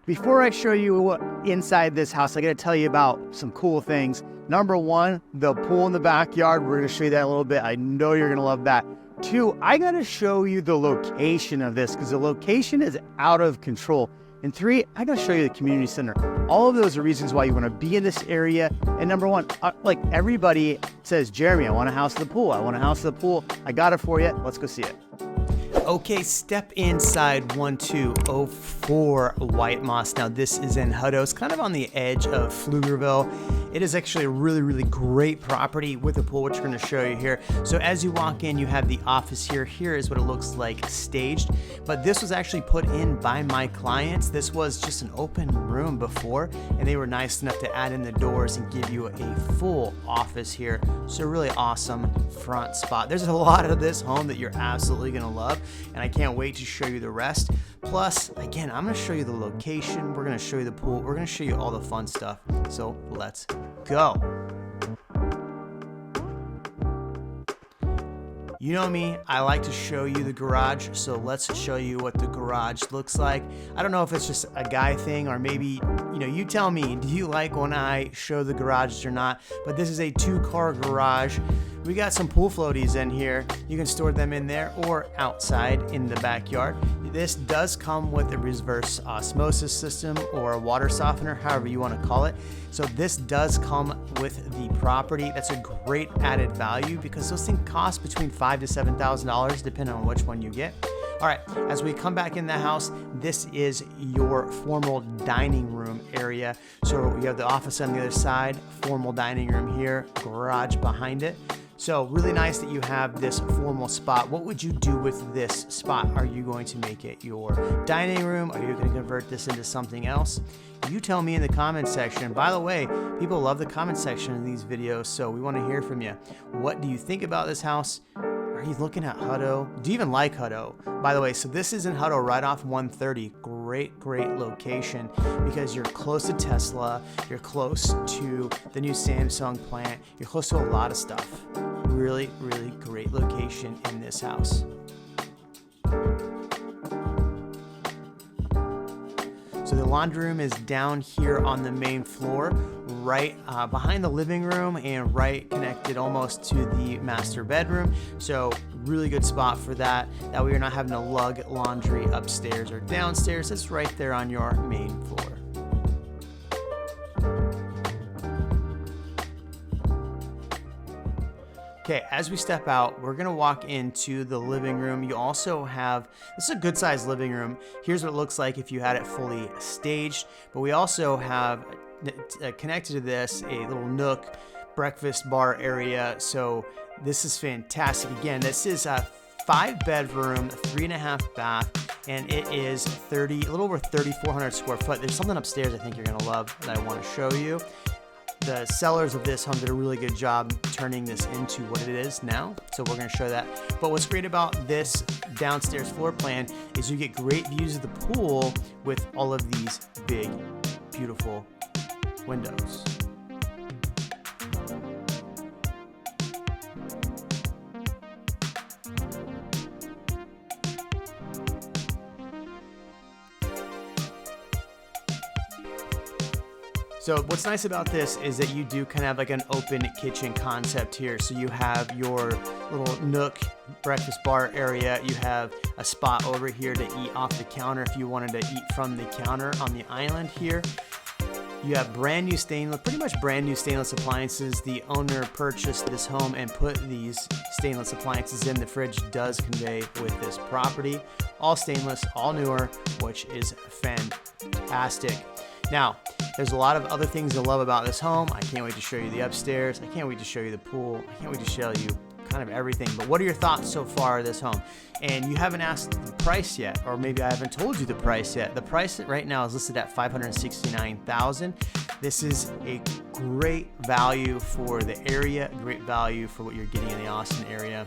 Before I show you what inside this house, I gotta tell you about some cool things. Number one, the pool in the backyard. We're gonna show you that a little bit. I know you're gonna love that. Two, I gotta show you the location of this because the location is out of control. And three, I gotta show you the community center. All of those are reasons why you wanna be in this area. And number one, like everybody says, Jeremy, I want a house at the pool. I want a house at the pool. I got it for you. Let's go see it. Okay, step inside 1204 White Moss. Now this is in Hutto. It's kind of on the edge of Pflugerville. It is actually a really, really great property with a pool, which we're gonna show you here. So as you walk in, you have the office here. Here is what it looks like staged, but this was actually put in by my clients. This was just an open room before, and they were nice enough to add in the doors and give you a full office here. So really awesome front spot. There's a lot of this home that you're absolutely gonna love, and I can't wait to show you the rest. Plus, again, I'm gonna show you the location, we're gonna show you the pool, we're gonna show you all the fun stuff. So let's go. You know me, I like to show you the garage, so let's show you what the garage looks like. I don't know if it's just a guy thing or maybe, you tell me, do you like when I show the garages or not? But this is a 2-car garage. We got some pool floaties in here. You can store them in there or outside in the backyard. This does come with a reverse osmosis system or a water softener, however you want to call it. So this does come with the property. That's a great added value because those things cost between $5,000 to $7,000 depending on which one you get. All right, as we come back in the house, this is your formal dining room area. So you have the office on the other side, formal dining room here, garage behind it. So really nice that you have this formal spot. What would you do with this spot? Are you going to make it your dining room? Are you going to convert this into something else? You tell me in the comment section. By the way, people love the comment section in these videos, so we want to hear from you. What do you think about this house? Are you looking at Hutto? Do you even like Hutto? By the way, so this is in Hutto right off 130. Great location because you're close to Tesla, you're close to the new Samsung plant, you're close to a lot of stuff. Really great location in this house. So the laundry room is down here on the main floor, right behind the living room and right connected almost to the master bedroom. So really good spot for that. That way you're not having to lug laundry upstairs or downstairs. It's right there on your main floor. Okay, as we step out, we're gonna walk into the living room. You also have, this is a good sized living room. Here's what it looks like if you had it fully staged, but we also have connected to this a little nook breakfast bar area. So this is fantastic. Again, this is a 5-bedroom, 3.5 bath, and it is a little over 3,400 square foot. There's something upstairs I think you're gonna love that I wanna show you. The sellers of this home did a really good job turning this into what it is now, so we're going to show that. But what's great about this downstairs floor plan is you get great views of the pool with all of these big, beautiful windows. So what's nice about this is that you do kind of have like an open kitchen concept here. So you have your little nook breakfast bar area. You have a spot over here to eat off the counter if you wanted to eat from the counter on the island here. You have pretty much brand new stainless appliances. The owner purchased this home and put these stainless appliances in. The fridge does convey with this property. All stainless, all newer, which is fantastic. Now, there's a lot of other things to love about this home. I can't wait to show you the upstairs. I can't wait to show you the pool. I can't wait to show you kind of everything. But what are your thoughts so far of this home? And you haven't asked the price yet, or maybe I haven't told you the price yet. The price right now is listed at $569,000. This is a great value for the area, great value for what you're getting in the Austin area.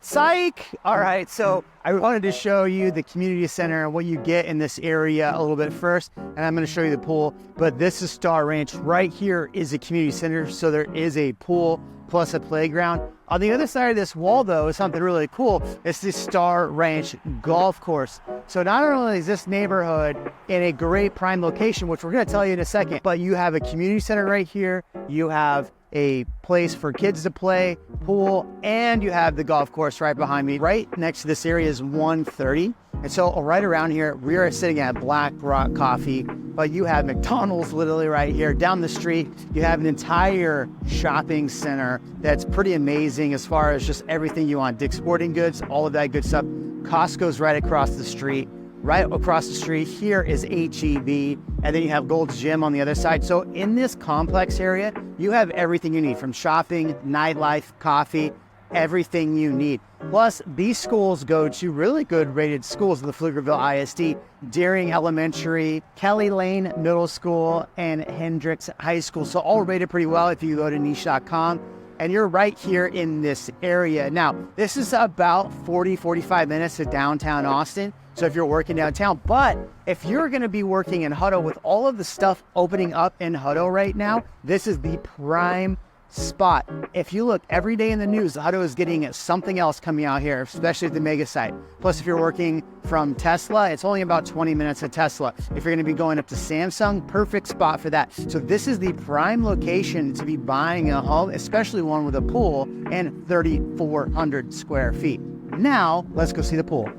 Psych! All right, so I wanted to show you the community center and what you get in this area a little bit first, and I'm gonna show you the pool, but this is Star Ranch. Right here is a community center, so there is a pool plus a playground. On the other side of this wall, though, is something really cool. It's the Star Ranch golf course. So not only is this neighborhood in a great prime location, which we're gonna tell you in a second, but you have a community center right here, you have a place for kids to play, pool, and you have the golf course right behind me. Right next to this area is 130. And so right around here, we are sitting at Black Rock Coffee, but you have McDonald's literally right here. Down the street, you have an entire shopping center that's pretty amazing as far as just everything you want. Dick's Sporting Goods, all of that good stuff. Costco's right across the street. Right across the street here is HEB, and then you have Gold's Gym on the other side. So in this complex area, you have everything you need from shopping, nightlife, coffee, everything you need. Plus, these schools go to really good rated schools, the Pflugerville ISD, Deering Elementary, Kelly Lane Middle School, and Hendricks High School. So all rated pretty well if you go to niche.com. And you're right here in this area. Now, this is about 45 minutes to downtown Austin. So if you're working downtown, but if you're gonna be working in Hutto with all of the stuff opening up in Hutto right now, this is the prime spot. If you look every day in the news, Hutto is getting something else coming out here, especially at the mega site. Plus, if you're working from Tesla, it's only about 20 minutes to Tesla. If you're gonna be going up to Samsung, perfect spot for that. So this is the prime location to be buying a home, especially one with a pool and 3,400 square feet. Now, let's go see the pool.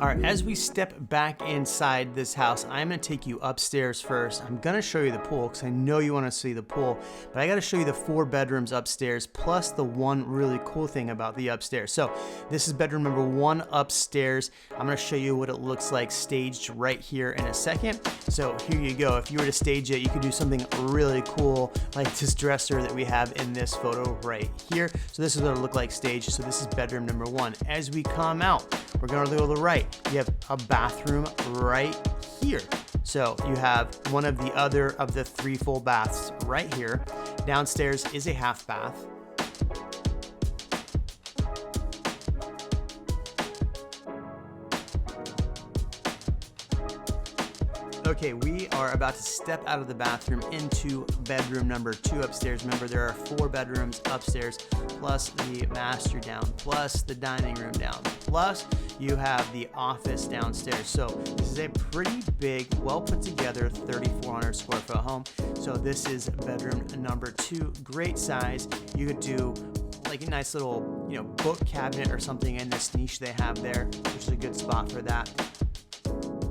All right, as we step back inside this house, I'm gonna take you upstairs first. I'm gonna show you the pool because I know you wanna see the pool, but I gotta show you the 4 bedrooms upstairs, plus the one really cool thing about the upstairs. So this is bedroom number 1 upstairs. I'm gonna show you what it looks like staged right here in a second. So here you go. If you were to stage it, you could do something really cool like this dresser that we have in this photo right here. So this is what it'll look like staged. So this is bedroom number 1. As we come out, we're gonna go to the right. You have a bathroom right here. So you have one of the other of the 3 full baths right here. Downstairs is a half bath. Okay, we are about to step out of the bathroom into bedroom number 2 upstairs. Remember, there are 4 bedrooms upstairs, plus the master down, plus the dining room down, plus you have the office downstairs. So this is a pretty big, well put together 3,400 square foot home. So this is bedroom number 2, great size. You could do like a nice little, book cabinet or something in this niche they have there, which is a good spot for that.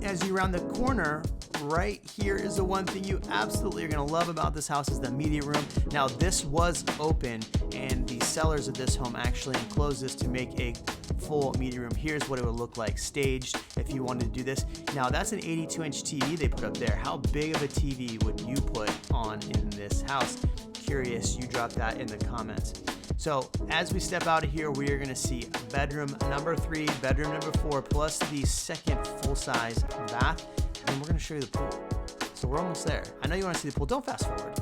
As you round the corner, right here is the one thing you absolutely are gonna love about this house is the media room. Now this was open and the sellers of this home actually enclosed this to make a full media room. Here's what it would look like staged if you wanted to do this. Now that's an 82-inch TV they put up there. How big of a TV would you put on in this house? Curious, you drop that in the comments. So as we step out of here, we are gonna see bedroom number 3, bedroom number 4, plus the second full-size bath, and we're gonna show you the pool. So we're almost there. I know you wanna see the pool, don't fast forward.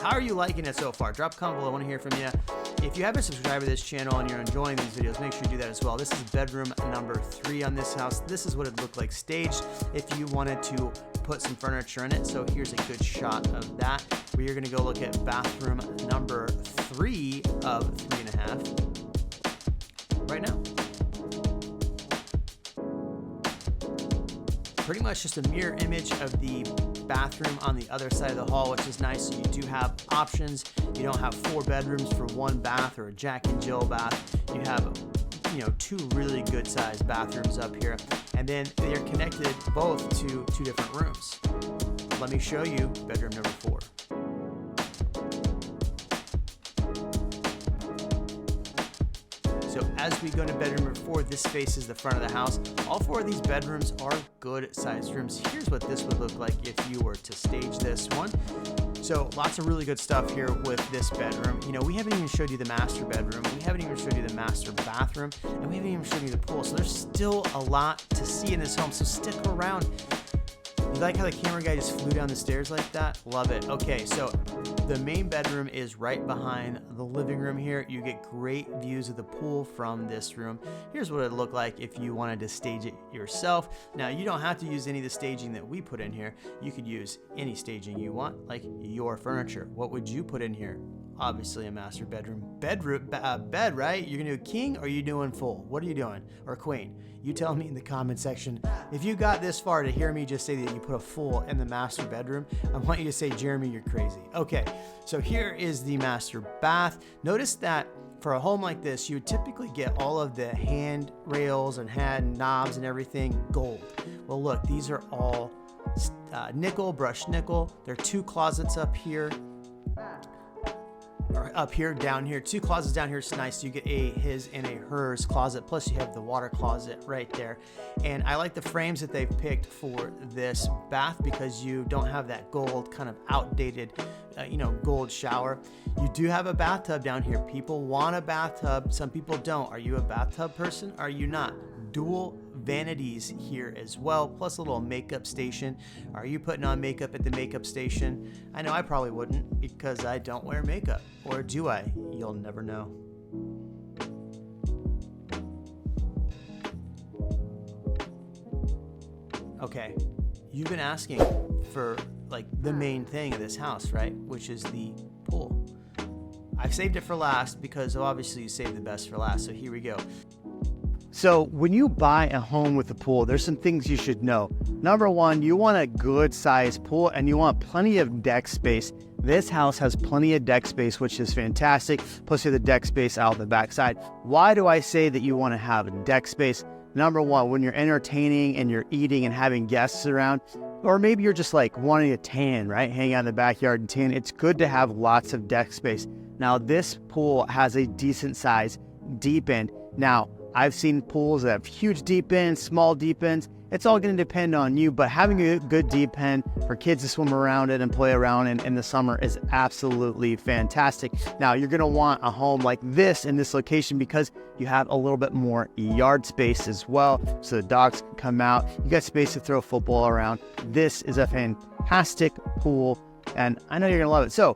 How are you liking it so far? Drop a comment below, I wanna hear from you. If you haven't subscribed to this channel and you're enjoying these videos, make sure you do that as well. This is bedroom number 3 on this house. This is what it looked like staged if you wanted to put some furniture in it. So here's a good shot of that. We are gonna go look at bathroom number 3 of 3.5 right now. Pretty much just a mirror image of the bathroom on the other side of the hall, which is nice. So you do have options. You don't have 4 bedrooms for 1 bath or a Jack and Jill bath. You have 2 really good sized bathrooms up here, and then they're connected both to 2 different rooms. Let me show you bedroom number 4. So as we go into bedroom number 4, this faces the front of the house. All 4 of these bedrooms are good sized rooms. Here's what this would look like if you were to stage this one. So lots of really good stuff here with this bedroom. We haven't even showed you the master bedroom. We haven't even showed you the master bathroom, and we haven't even showed you the pool. So there's still a lot to see in this home. So stick around. You like how the camera guy just flew down the stairs like that? Love it. Okay, so the main bedroom is right behind the living room here. You get great views of the pool from this room. Here's what it would look like if you wanted to stage it yourself. Now, you don't have to use any of the staging that we put in here. You could use any staging you want, like your furniture. What would you put in here? Obviously a master bedroom. Bed, right? You're gonna do king, or are you doing full? What are you doing? Or queen? You tell me in the comment section. If you got this far to hear me just say that you put a full in the master bedroom, I want you to say, Jeremy, you're crazy. Okay, so here is the master bath. Notice that for a home like this, you would typically get all of the hand rails and hand knobs and everything gold. Well, look, these are all nickel, brushed nickel. There are two closets up here. Down here, two closets down here. It's nice. You get a his and a hers closet, plus you have the water closet right there. And I like the frames that they've picked for this bath because you don't have that gold kind of outdated gold shower. You do have a bathtub down here. People want a bathtub, some people don't. Are you a bathtub person? Are you not? Dual vanities here as well, plus a little makeup station. Are you putting on makeup at the makeup station? I know I probably wouldn't, because I don't wear makeup. Or do I? You'll never know. Okay, you've been asking for like the main thing of this house, right? Which is the pool. I've saved it for last because obviously you saved the best for last. So here we go. So when you buy a home with a pool, there's some things you should know. Number one, you want a good sized pool and you want plenty of deck space. This house has plenty of deck space, which is fantastic. Plus you have the deck space out the backside. Why do I say that you want to have deck space? Number one, when you're entertaining and you're eating and having guests around, or maybe you're just like wanting a tan, right? Hang out in the backyard and tan. It's good to have lots of deck space. Now this pool has a decent size deep end. Now, I've seen pools that have huge deep ends, small deep ends. It's all going to depend on you, but having a good deep end for kids to swim around it and play around in the summer is absolutely fantastic. Now, you're going to want a home like this in this location because you have a little bit more yard space as well, so the dogs can come out. You got space to throw football around. This is a fantastic pool, and I know you're going to love it. So,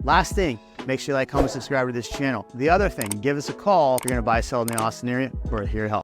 last thing, make sure you like, comment, subscribe to this channel. The other thing, give us a call if you're going to buy, sell in the Austin area. We're here to help.